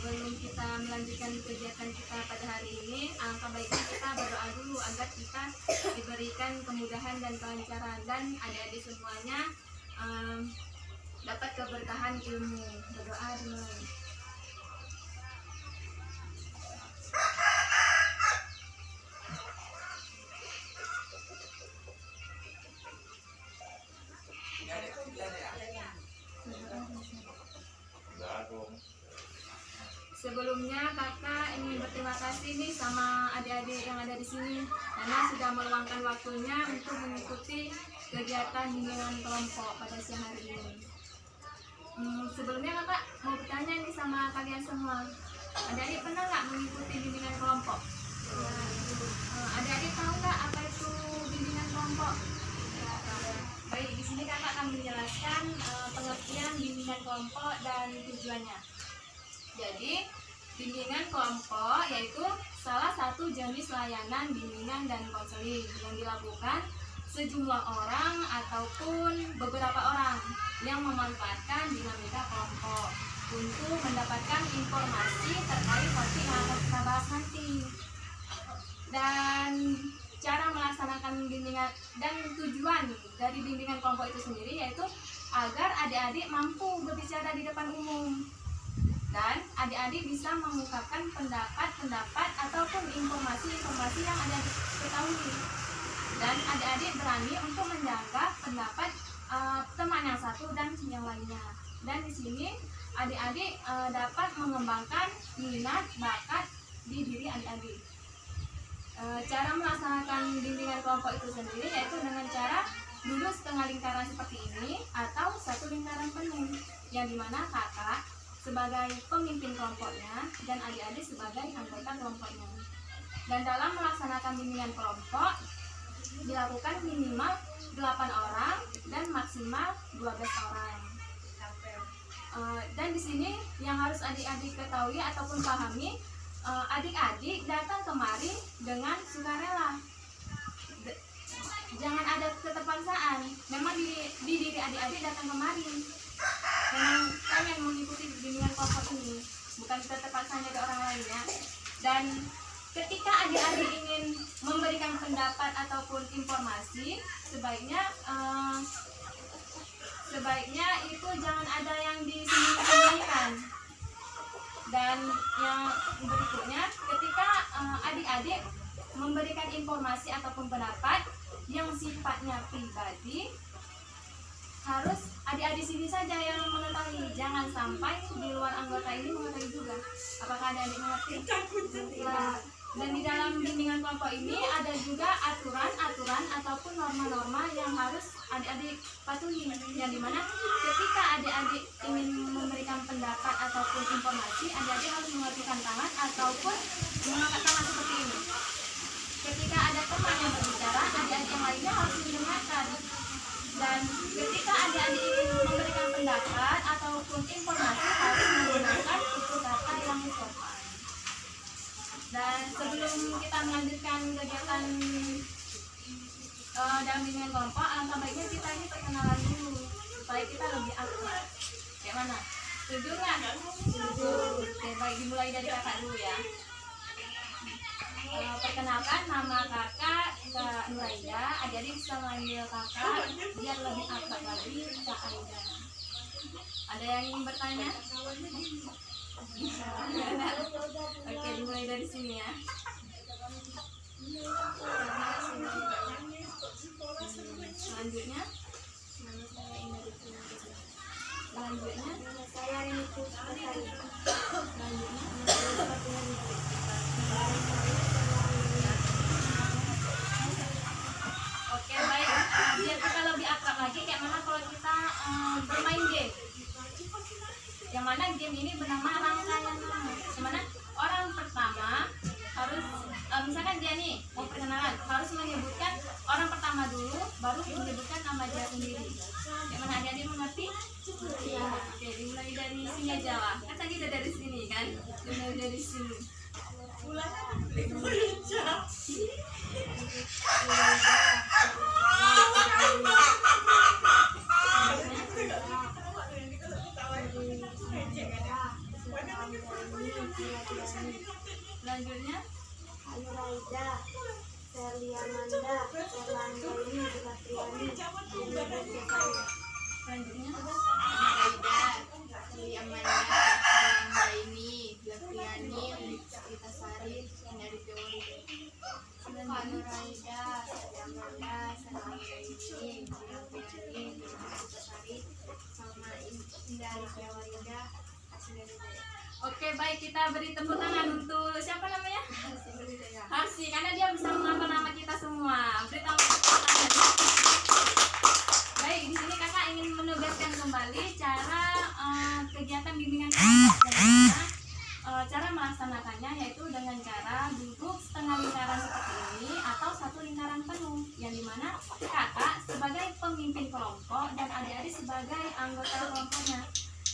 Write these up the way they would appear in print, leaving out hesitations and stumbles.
sebelum kita melanjutkan kegiatan kita pada hari ini, alangkah baiknya kita berdoa dulu agar kita diberikan kemudahan dan kelancaran, dan adik-adik semuanya dapat keberkahan ilmu. Berdoa dulu. Sebelumnya kakak ingin berterima kasih nih sama adik-adik yang ada di sini karena sudah meluangkan waktunya untuk mengikuti kegiatan bimbingan kelompok pada siang hari ini. Sebelumnya kakak mau bertanya nih sama kalian semua, adik-adik pernah nggak mengikuti bimbingan kelompok? Adik-adik tahu nggak apa itu bimbingan kelompok? Baik, di sini kakak akan menjelaskan pengertian bimbingan kelompok dan tujuannya. Jadi, bimbingan kelompok yaitu salah satu jenis layanan bimbingan dan konseling yang dilakukan sejumlah orang ataupun beberapa orang yang memanfaatkan dinamika kelompok untuk mendapatkan informasi terkait topik yang akan kita bahas nanti. Dan cara melaksanakan bimbingan dan tujuan dari bimbingan kelompok itu sendiri yaitu agar adik-adik mampu berbicara di depan umum dan adik-adik bisa mengungkapkan pendapat-pendapat ataupun informasi-informasi yang ada diketahui, dan adik-adik berani untuk menjaga pendapat teman yang satu dan yang lainnya. Dan di sini adik-adik dapat mengembangkan minat bakat di diri adik-adik. Cara melaksanakan bimbingan kelompok itu sendiri yaitu dengan cara duduk setengah lingkaran seperti ini atau satu lingkaran penuh, yang dimana kakak sebagai pemimpin kelompoknya dan adik-adik sebagai anggota kelompoknya. Dan dalam melaksanakan bimbingan kelompok dilakukan minimal 8 orang dan maksimal 12 orang. Dan di sini yang harus adik-adik ketahui ataupun pahami, adik-adik datang kemari dengan sukarela. Jangan ada keterpaksaan. Memang di diri adik-adik datang kemari. Memang kalian mengikuti bimbingan kelompok ini, bukan terpaksa dari orang lainnya. Dan ketika adik-adik ingin memberikan pendapat ataupun informasi, sebaiknya itu jangan ada yang disembunyikan. Dan yang berikutnya, ketika adik-adik memberikan informasi ataupun pendapat yang sifatnya pribadi, harus adik-adik sini saja yang mengetahui, jangan sampai di luar anggota ini mengetahui juga. Apakah adik-adik mengerti? Dan di dalam bimbingan kelompok ini ada juga aturan-aturan ataupun norma-norma yang harus adik-adik patuhi, yang dimana ketika adik-adik ingin memberikan pendapat ataupun informasi, adik-adik harus mengacungkan tangan ataupun mengangkat tangan seperti ini. Ketika ada teman yang berbicara, adik-adik yang lainnya harus mendengarkan. Dan ketika adik-adik ingin memberikan pendapat ataupun informasi, harus menggunakan tutur kata yang sopan. Dan sebelum kita melanjutkan kegiatan dalam bimbingan kelompok, alangkah baiknya kita ini perkenalan dulu supaya kita lebih akrab. Kayak mana? Setuju nggak? Setuju. Oke, baik, dimulai dari kakak dulu ya. Perkenalkan, nama kakak Kak Nuraida. Adik-adik bisa manggil kakak biar lebih akrab lagi, Kak Aida. Ada yang ingin bertanya? Oke, dimulai dari sini ya. Selanjutnya, saya ini Oke, baik. Biar kita lebih akrab lagi, kayak mana kalau kita bermain game. Yang mana game ini bernama rangkaian nama. Yang mana orang pertama harus, misalkan dia nih mau perkenalan, harus menyebutkan orang pertama dulu, baru menyebutkan nama dia sendiri. Yang mana adik-adik mengerti? Ya. Oke, dimulai dari sini aja lah. Kan tadi udah dari sini kan? Dimulai dari sini. Selanjutnya Ayu Raida, Serli Amanda, Erlanggaini, Fitriani, selanjutnya Aida, Sri Amanda, Anggaini, Fitriani, Rita Sari, Hindari Teori. selanjutnya Raida, Sri Amanda, Anggaini, Fitriani, Rita Sari, sama Hindari Teori. Oke, baik, kita beri tepuk tangan untuk siapa namanya? Harsi, karena dia bisa menghafal nama kita semua. Beri tepuk tangan. Baik, di sini kakak ingin menugaskan kembali cara kegiatan bimbingan kelompok. Cara melaksanakannya yaitu dengan cara duduk setengah lingkaran seperti ini atau satu lingkaran penuh, yang dimana kakak sebagai pemimpin kelompok dan adik-adik sebagai anggota kelompoknya.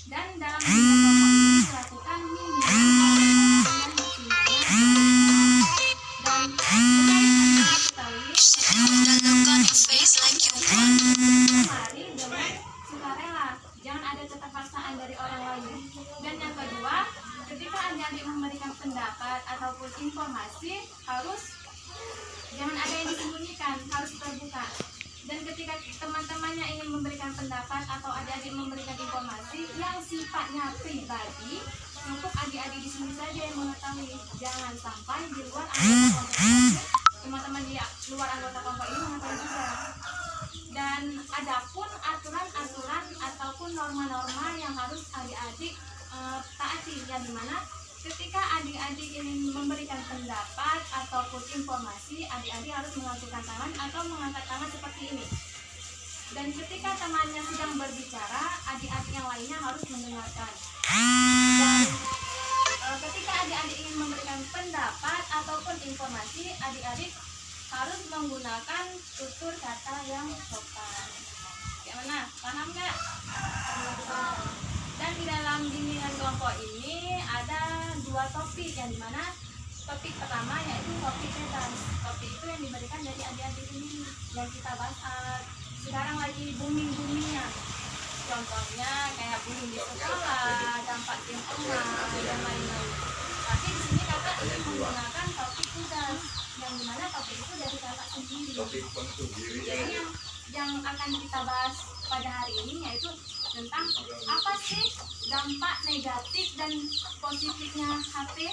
Dan dalam bimbingan kelompok ini dilakukan dan mari dengan sukarela, jangan ada keterpaksaan dari orang lain. Dan yang kedua, ketika adik-adik memberikan pendapat ataupun informasi, jangan ada yang disembunyikan, harus terbuka. Dan ketika teman-temannya ingin memberikan pendapat atau adik-adik memberikan informasi yang sifatnya pribadi, untuk adik-adik di sini saja yang mengetahui. Jangan sampai di luar anggota kelompok, teman-teman di luar anggota kelompok ini mengetahui juga. Dan adapun aturan-aturan ataupun norma-norma yang harus adik-adik taati, yang dimana ketika adik-adik ingin memberikan pendapat ataupun informasi, adik-adik harus melakukan tangan atau mengangkat tangan seperti ini. Dan ketika temannya sedang berbicara, adik-adik yang lainnya harus mendengarkan. Dan ketika adik-adik ingin memberikan pendapat ataupun informasi, adik-adik harus menggunakan tutur kata yang sopan. Gimana? Paham nggak? Dan di dalam bimbingan kelompok ini ada 2 topik, yang dimana topik pertama yaitu topik bebas. Topik itu yang diberikan dari adik-adik ini yang kita bahas sekarang lagi booming-boomingnya. Contohnya kayak bullying di sekolah, dampak game online dan lain-lain. Tapi di sini kakak ingin menggunakan topik tugas, yang dimana topik itu dari kakak sendiri. Jadi yang akan kita bahas pada hari ini yaitu tentang apa sih dampak negatif dan positifnya HP.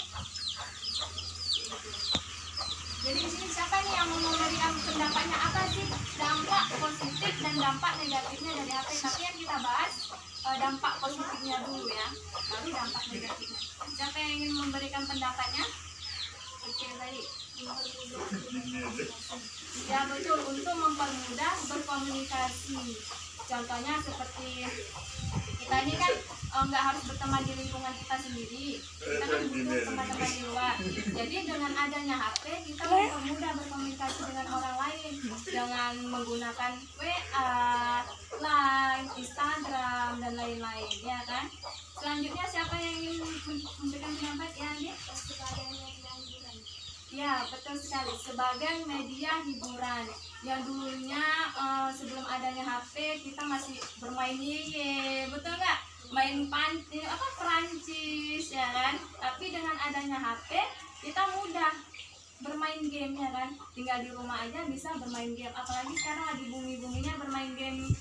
Jadi di sini siapa nih yang mau memberikan pendapatnya, apa sih dampak positif dan dampak negatifnya dari HP? Tapi yang kita bahas dampak positifnya dulu ya, baru dampak negatifnya. Siapa yang ingin memberikan pendapatnya? Oke, baik. Ya betul, untuk mempermudah berkomunikasi. Contohnya seperti kita ini kan nggak harus berteman di lingkungan kita sendiri, kita kan butuh teman-teman di luar. Jadi dengan adanya HP kita mempermudah berkomunikasi dengan orang lain dengan menggunakan WA, Line, Instagram dan lain-lain, ya kan? Selanjutnya siapa yang ingin memberikan pendapat ya, Andi? Ya, betul sekali. Sebagai media hiburan yang dulunya sebelum adanya HP kita masih bermain yeye, betul nggak? Main Perancis, ya kan? Tapi dengan adanya HP kita mudah bermain game, ya kan? Tinggal di rumah aja bisa bermain game. Apalagi sekarang lagi bumi-buminya bermain game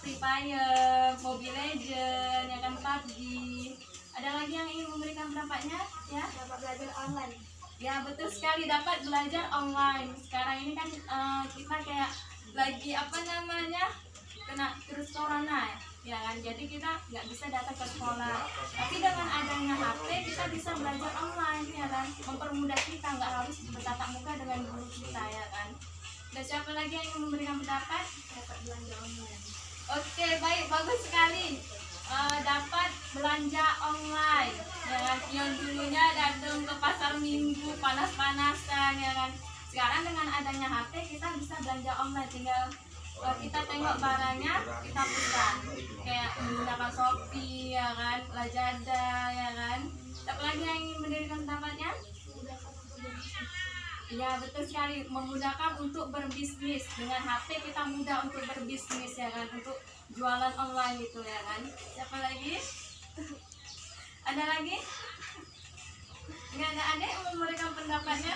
Free Fire, Mobile Legends, ya kan, PUBG. Ada lagi yang ingin memberikan pendapatnya? Ya, dapat belajar online. Ya betul sekali, dapat belajar online. Sekarang ini kan kita kayak lagi kena virus corona, ya kan. Jadi kita nggak bisa datang ke sekolah. Tapi dengan adanya HP kita bisa belajar online, ya kan. Mempermudah kita, nggak harus bertatap muka dengan guru kita, ya kan. Dan siapa lagi yang ingin memberikan pendapat? Dapat belanja online. Oke, baik, bagus sekali. Dapat belanja online, ya kan? Yang dulunya datang ke pasar minggu panas-panasan, ya kan. Sekarang dengan adanya HP kita bisa belanja online, tinggal kita tengok barangnya, kita pesan, kayak menggunakan Shopee, ya kan, Lazada, ya kan. Siapa lagi yang ingin mendirikan pendapatnya? Ya betul sekali, memudahkan untuk berbisnis. Dengan HP kita mudah untuk berbisnis, ya kan, untuk jualan online gitu, ya kan. Siapa lagi? Ada lagi? pendapatnya?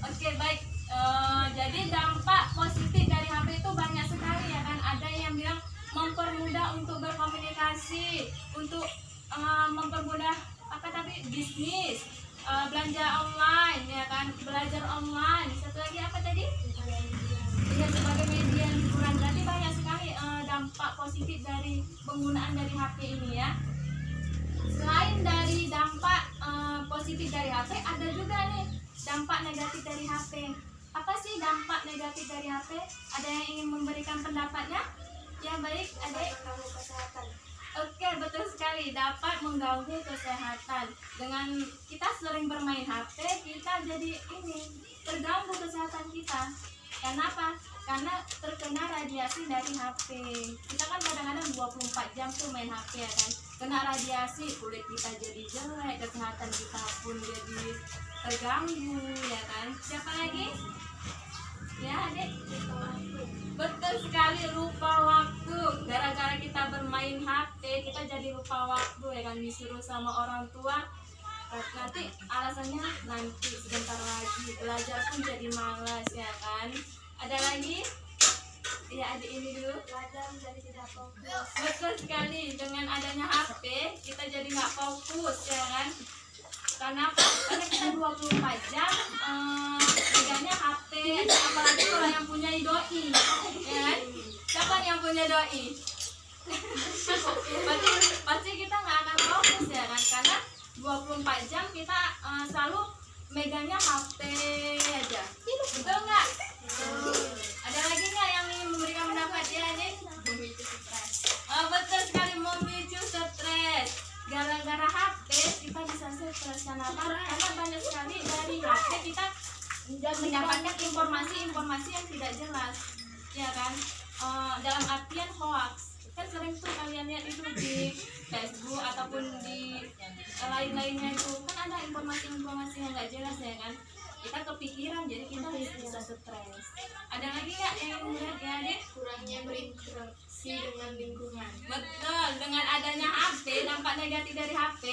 Oke, baik. Jadi dampak positif dari HP itu banyak sekali ya kan. Ada yang bilang mempermudah untuk berkomunikasi, untuk mempermudah bisnis, belanja online ya kan, belajar online. Satu lagi apa tadi? Ya, sebagai media hiburan. Berarti banyak sekali dampak positif dari penggunaan dari HP ini ya. Selain dari dampak positif dari HP, ada juga nih dampak negatif dari HP. Apa sih dampak negatif dari HP? Ada yang ingin memberikan pendapatnya? Ya baik, Adik. Kesehatan. Oke, betul sekali, dapat mengganggu kesehatan. Dengan kita sering bermain HP, kita jadi terganggu kesehatan kita. Kenapa? Karena terkena radiasi dari HP. Kita kan kadang-kadang 24 jam tuh main HP ya kan. Kena radiasi, kulit kita jadi jelek, kesehatan kita pun jadi terganggu ya kan. Siapa lagi? Ya, Adik. Betul sekali, lupa waktu. Gara-gara kita bermain HP, kita jadi lupa waktu ya kan, disuruh sama orang tua. Nanti alasannya nanti sebentar lagi, belajar pun jadi malas ya kan. Ada lagi? Ya, Adik ini dulu. Belajar menjadi tidak fokus. Betul sekali, dengan adanya HP kita jadi nggak fokus ya kan. Karena kita 24 jam pegangnya HP, apalagi kalau yang punya doi ya kan. Siapa yang punya doi? pasti kita nggak akan fokus ya kan, karena 24 jam kita selalu megangnya HP aja. Betul nggak? Ada lagi nggak yang ingin memberikan pendapat ya, Adik? Memicu stres. Betul sekali, memicu stres. Gara-gara HP kita bisa stres. Kenapa? Karena banyak sekali dari HP kita mendapatkan informasi-informasi yang tidak jelas ya kan. Dalam artian hoax. Kan sering tuh kalian lihat itu di Facebook ataupun di lain-lainnya itu kan ada informasi-informasi yang nggak jelas ya kan. Kita kepikiran, jadi kita bisa stres. Ada lagi nggak yang melihat ya, Adik? Kurangnya berinteraksi dengan lingkungan. Betul, dengan adanya HP, dampak negatif dari HP,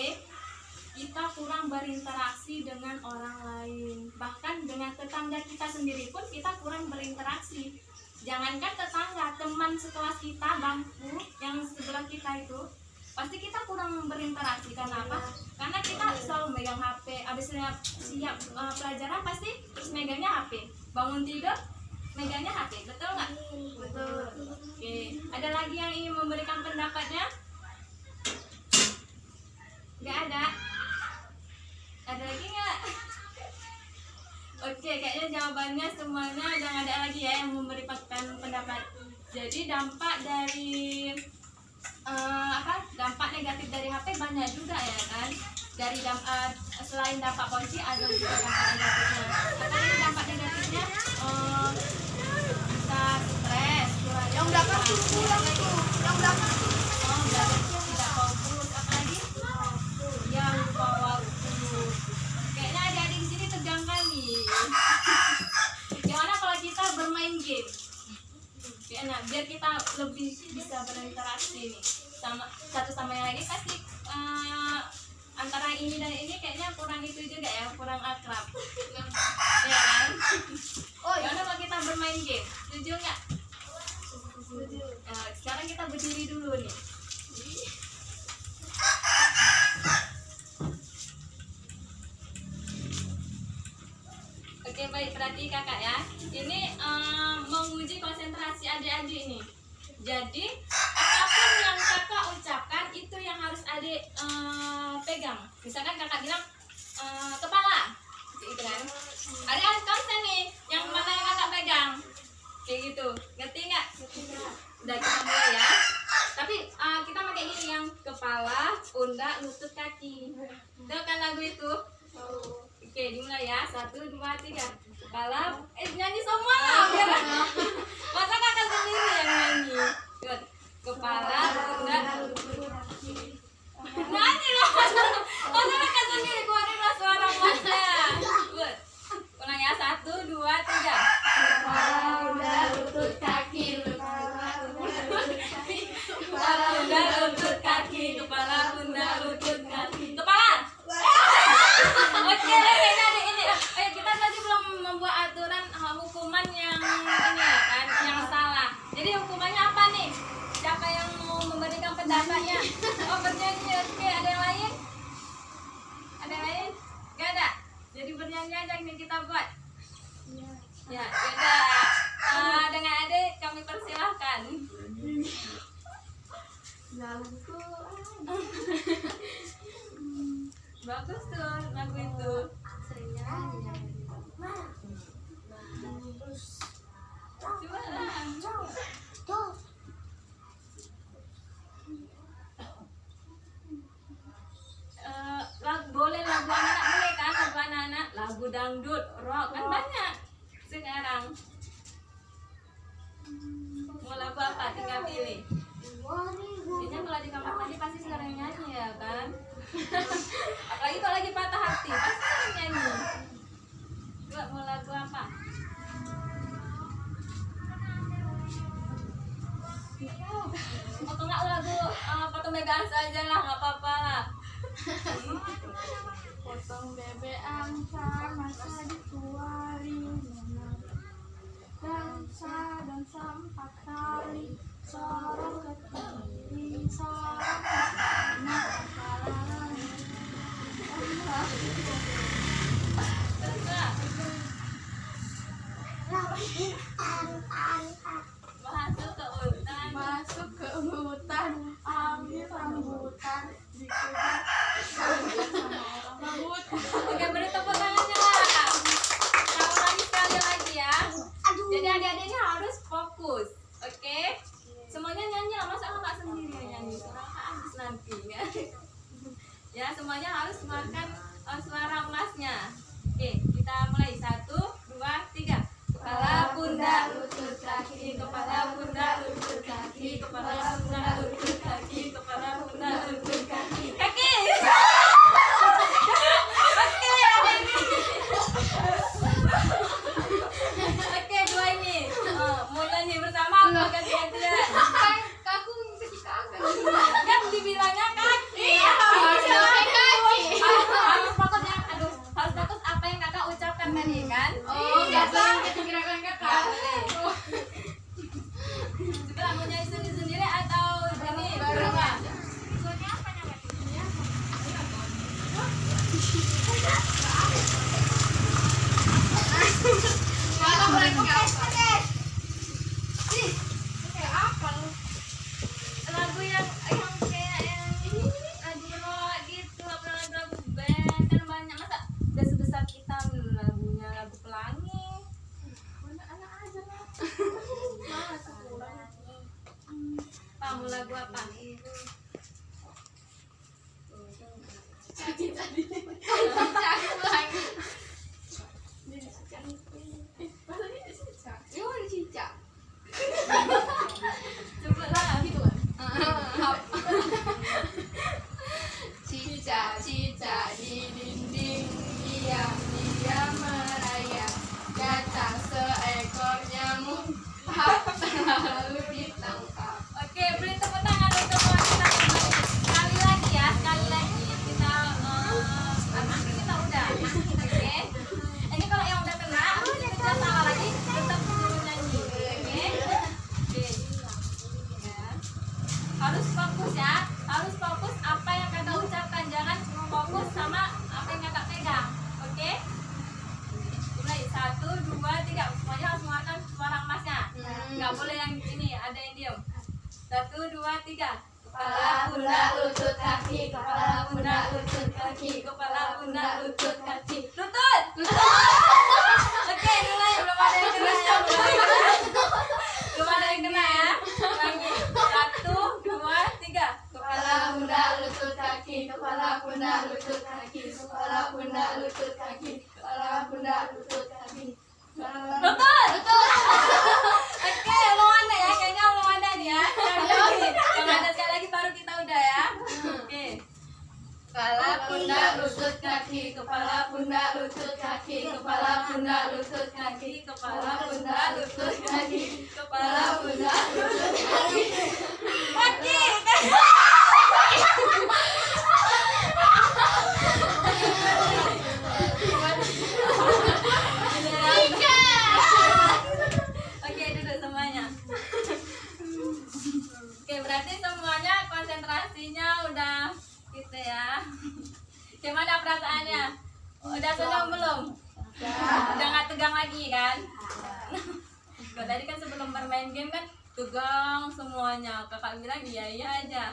kita kurang berinteraksi dengan orang lain. Bahkan dengan tetangga kita sendiri pun kita kurang berinteraksi. Jangankan tetangga, teman sekelas kita, bangku yang sebelah kita itu, pasti kita kurang berinteraksi. Karena apa? Karena kita selalu megang HP. Habis siap pelajaran pasti terus megangnya HP. Bangun tidur megangnya HP. Betul nggak? Betul. Oke. Ada lagi yang ingin memberikan pendapatnya? Nggak ada. Ada lagi nggak? Oke, kayaknya jawabannya semuanya udah nggak ada lagi ya yang memberikan pendapat. Jadi dampak dari dampak negatif dari HP banyak juga ya kan. Dari selain dampak positif ada juga dampak negatifnya. Apa ini dampak negatifnya? Bisa stres, kurang Yang belakang tuh pulang tuh. Yang belakang tuh. belajar tidak fokus. Apa lagi? Ya, lupa waktu. Kayaknya adik-adik di sini tegang kali. Gimana kalau kita bermain game? Nah, biar kita lebih bisa berinteraksi nih sama satu sama yang lain. Pasti antara ini dan ini kayaknya kurang itu juga ya, kurang akrab ya kan. Gimana kalau kita bermain game? Setuju nggak? Sekarang kita berdiri dulu nih. Oke, baik, berarti kakak ya. Ini menguji konsentrasi adik-adik nih. Jadi apapun yang kakak ucapkan itu yang harus adik pegang. Misalkan kakak bilang kepala, gitu kan. Adik harus konsen nih, yang mana yang kakak pegang. Kayak gitu, ngerti nggak? Udah, kita mulai ya. Tapi kita pakai gini, yang kepala, pundak, lutut, kaki. Tahu kan lagu itu? Oke, dimulai ya. 1, 2, 3. Kepala, nyanyi semua lah biar. Masa kakak sendiri yang nyanyi? Good. Kepala, pundak, nyanyi loh. Masa kakak sendiri, keluarin lah suara emasnya. Good. Ulang ya. 1, 2, 3. Kepala, pundak, lutut, kaki, Ya, yaudah. Dengan adik kami persilahkan. Jalanku. Bagus tuh lagu itu. Seringnya nyanyi. Coba lah. Tuh. Boleh lagu anak-anak, boleh kan lagu anak-anak, lagu dangdut, rock kan banyak sekarang. Mau lagu apa? Tinggal pilih. Kayaknya kalau di kamar mandi pasti sering nyanyi ya kan? Apalagi kalau lagi patah hati pasti sering nyanyi. Coba mau lagu apa? Atau nggak lagu potong bebek saja lah, nggak apa-apa lah. Potong bebek angsa masa dituari dansa dansa 4 kali sorong ke kiri sorong ke kanan Terus nggak? masuk ke hutan ambil rambutan dikejar sama orang rambut. Oke, beri tepuk tangannya lah. Kita ulangi sekali lagi ya. Jadi adik-adik ini harus fokus, oke? Semuanya nyanyi lah, masa kakak sendiri yang nyanyi? Suara habis nanti ya. Ya, semuanya harus makan suara emasnya. Oke, kita mulai 1, 2, 3. Kepala, pundak, lutut, kaki, kepala, pundak, lutut, kaki, kepala, pundak, lutut, kaki, kepala, pundak, lutut, kaki. Kaki. Oke, ada ini. Oke, dua ini. Mau nyanyi bersama apa ganti-gantian? Kaku ketika akan Kan dibilangnya kaki. Harus fokus yang, aduh, harus fokus apa yang kakak ucapkan tadi kan? biasa gerakan kakak. Coba mau nyanyi sendiri-sendiri atau ini berapa? Kalau mereka apa lu? Lagu yang kayak yang ini lagu rock gitu, apa lagu band kan banyak, masa udah sebesar kita lagunya lagu pelangi. Anak aja lah. Mana sekolah? Kamu lagu apa? Tadi aku lagi. Ini cicak. Masa ini cicak? Ini ada cicak. Coba lah. Gitu kan? Cicak-cicak di dinding diam-diam merayap. Datang seekor nyamuk lalu ditangkap. Oke, beri tepuk tangan untuk wanita kembali. Sekali lagi ya, sekali lagi kita kita udah. Oke. Ini kalau yang udah kena, kita salah lagi, tetap disuruh nyanyi. Oke. Oke. Ya. Harus fokus ya, harus fokus apa yang kakak ucapkan, jangan fokus sama apa yang kakak pegang. Oke. Mulai 1, 2, 3, semuanya harus mengeluarkan suara emasnya. Nggak boleh yang ini, ada yang diem. 1, 2, 3. Kepala, pundak, lutut, kaki. Kepala, pundak, lutut, kaki. Kepala, pundak, lutut, kaki. Lutut. Oke, mulai. Belum ada yang kena ya. Belum ada yang kena ya. Lagi. 1, 2, 3. Kepala, pundak, lutut, kaki. Kepala, pundak, lutut, kaki. Kepala, pundak, lutut, kaki. Kepala, pundak, lutut, kaki. Lutut. Oke, belum ada ya. Kayaknya belum ada nih ya. Kalau ada sekali lagi baru kita udah ya. Oke. Kepala, pundak, lutut, kaki. Kepala, pundak, lutut, kaki. Kepala, pundak, lutut, kaki. Kepala, pundak, lutut, kaki. Kepala, pundak, lutut, kaki. Kaki. Oke, duduk semuanya. Oke, berarti semuanya konsentrasinya udah gitu ya. Gimana perasaannya? Udah senang belum? Udah nggak tegang lagi kan? Kalau tadi kan sebelum bermain game kan tegang semuanya, kakak bilang iya iya aja.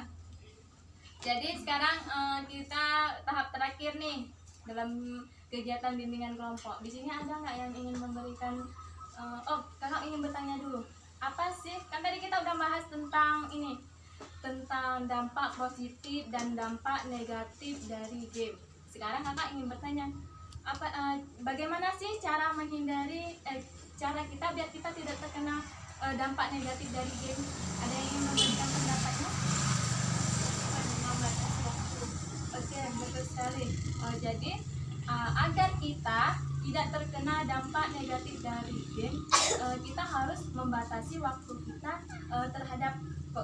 Jadi sekarang kita tahap terakhir nih dalam kegiatan bimbingan kelompok. Di sini ada nggak yang ingin memberikan? Kakak ingin bertanya dulu. Apa sih? Kan tadi kita udah bahas tentang ini, tentang dampak positif dan dampak negatif dari game. Sekarang kakak ingin bertanya, bagaimana sih cara menghindari, cara kita biar kita tidak terkena dampak negatif dari game? Ada yang ingin memberikan pendapatnya? Oke, betul sekali. Jadi agar kita tidak terkena dampak negatif dari game, kita harus membatasi waktu kita terhadap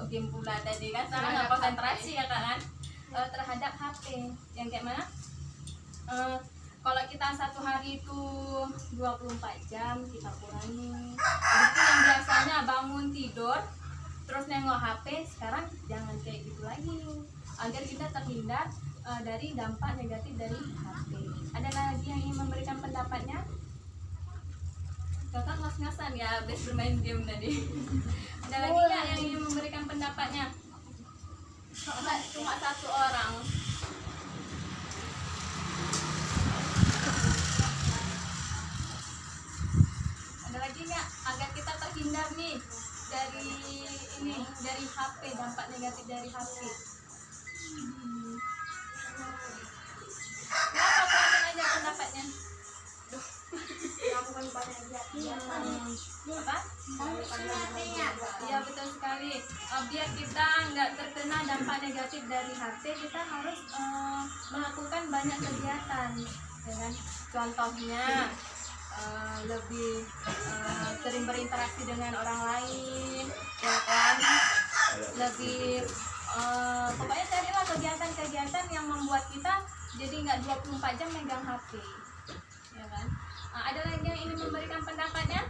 game pula tadi kan, sekarang nggak konsentrasi ya kan, terhadap HP. Yang kayak mana? Kalau kita satu hari itu 24 jam, kita kurangi. Itu yang biasanya bangun tidur terus nengok HP, sekarang jangan kayak gitu lagi, agar kita terhindar dari dampak negatif dari HP. Ada lagi yang ingin memberikan pendapatnya? Kakak ngas-ngasan ya habis bermain game tadi. Ada lagi nggak yang ingin memberikan pendapatnya? Cuma satu orang. Ada lagi nggak agar kita terhindar nih dari ini, dari HP, dampak negatif dari HP? Kenapa kalian aja pendapatnya? Melakukan banyak kegiatan. Apa? Iya betul sekali. Biar kita nggak terkena dampak negatif dari HP, kita harus melakukan banyak kegiatan, ya kan? Contohnya lebih sering berinteraksi dengan orang lain, ya kan? Lebih pokoknya carilah kegiatan-kegiatan yang membuat kita jadi nggak 24 jam megang HP, ya kan? Ada lagi yang ingin memberikan pendapatnya?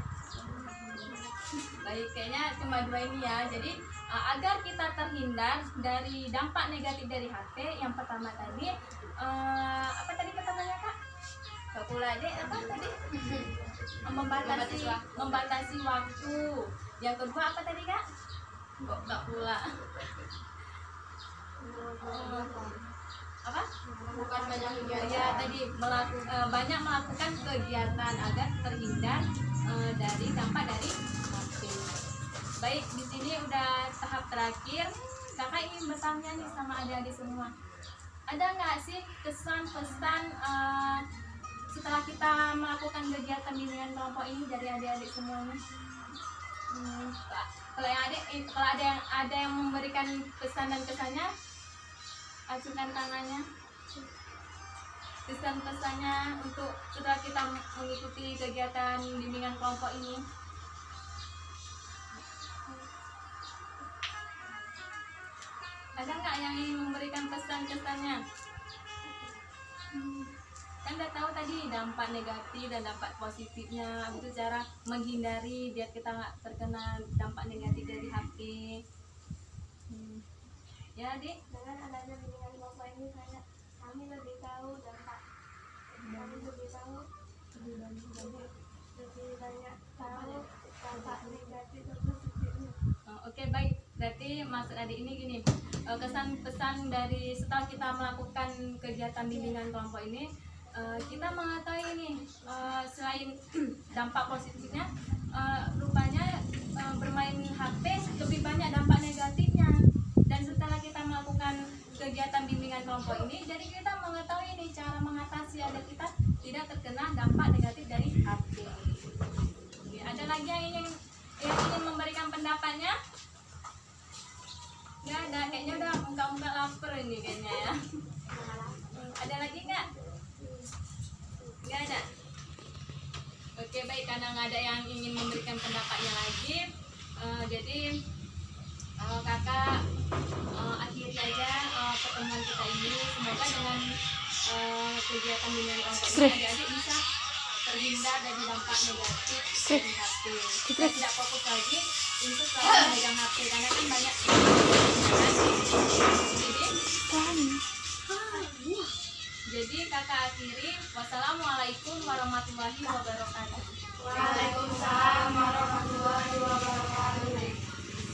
Baik, kayaknya cuma dua ini ya. Jadi agar kita terhindar dari dampak negatif dari HP, yang pertama tadi apa tadi pertamanya kak? Gak pula deh, apa tadi? membatasi waktu. Yang kedua apa tadi kak? Kok gak pula? Apa? Bukan banyak kegiatan. Ya tadi banyak melakukan kegiatan agar terhindar dari dampak dari HP. Baik, di sini udah tahap terakhir. Kakak ingin bertanya nih sama adik-adik semua. Ada nggak sih kesan pesan setelah kita melakukan kegiatan bimbingan kelompok ini dari adik-adik semuanya? Kalau ada yang memberikan pesan dan kesannya, acungkan tangannya. Pesan-pesannya untuk setelah kita mengikuti kegiatan bimbingan kelompok ini. Ada nggak yang ingin memberikan pesan-kesannya? Kan udah tahu tadi dampak negatif dan dampak positifnya, itu cara menghindari biar kita nggak terkena dampak negatif dari HP. Ya adik, Dengan adanya bimbingan kelompok ini kayak kami lebih tahu dampak, kami lebih tahu lebih banyak tahu dampak negatif dan positifnya. Oke, baik. Berarti maksud adik ini gini, kesan pesan dari setelah kita melakukan kegiatan bimbingan kelompok ini, kita mengetahui ini selain dampak positifnya, rupanya bermain HP lebih banyak dampak negatifnya. Dan setelah kita melakukan kegiatan bimbingan kelompok ini, jadi kita mengetahui ini cara mengatasi agar kita tidak terkena dampak negatif dari HP. Oke, ada lagi yang ingin memberikan pendapatnya? Nggak ada, kayaknya udah muka-muka lapar ini kayaknya ya. Ada lagi nggak? Nggak ada. Oke, baik, karena nggak ada yang ingin memberikan pendapatnya lagi, jadi kakak akhiri aja pertemuan kita ini. Semoga dengan kegiatan bimbingan kelompok ini adik-adik bisa terhindar dari dampak negatif dari HP. Kita tidak fokus lagi untuk selalu memegang HP karena kan banyak jadi kakak akhiri. Wassalamualaikum warahmatullahi wabarakatuh. Waalaikumsalam warahmatullahi wabarakatuh.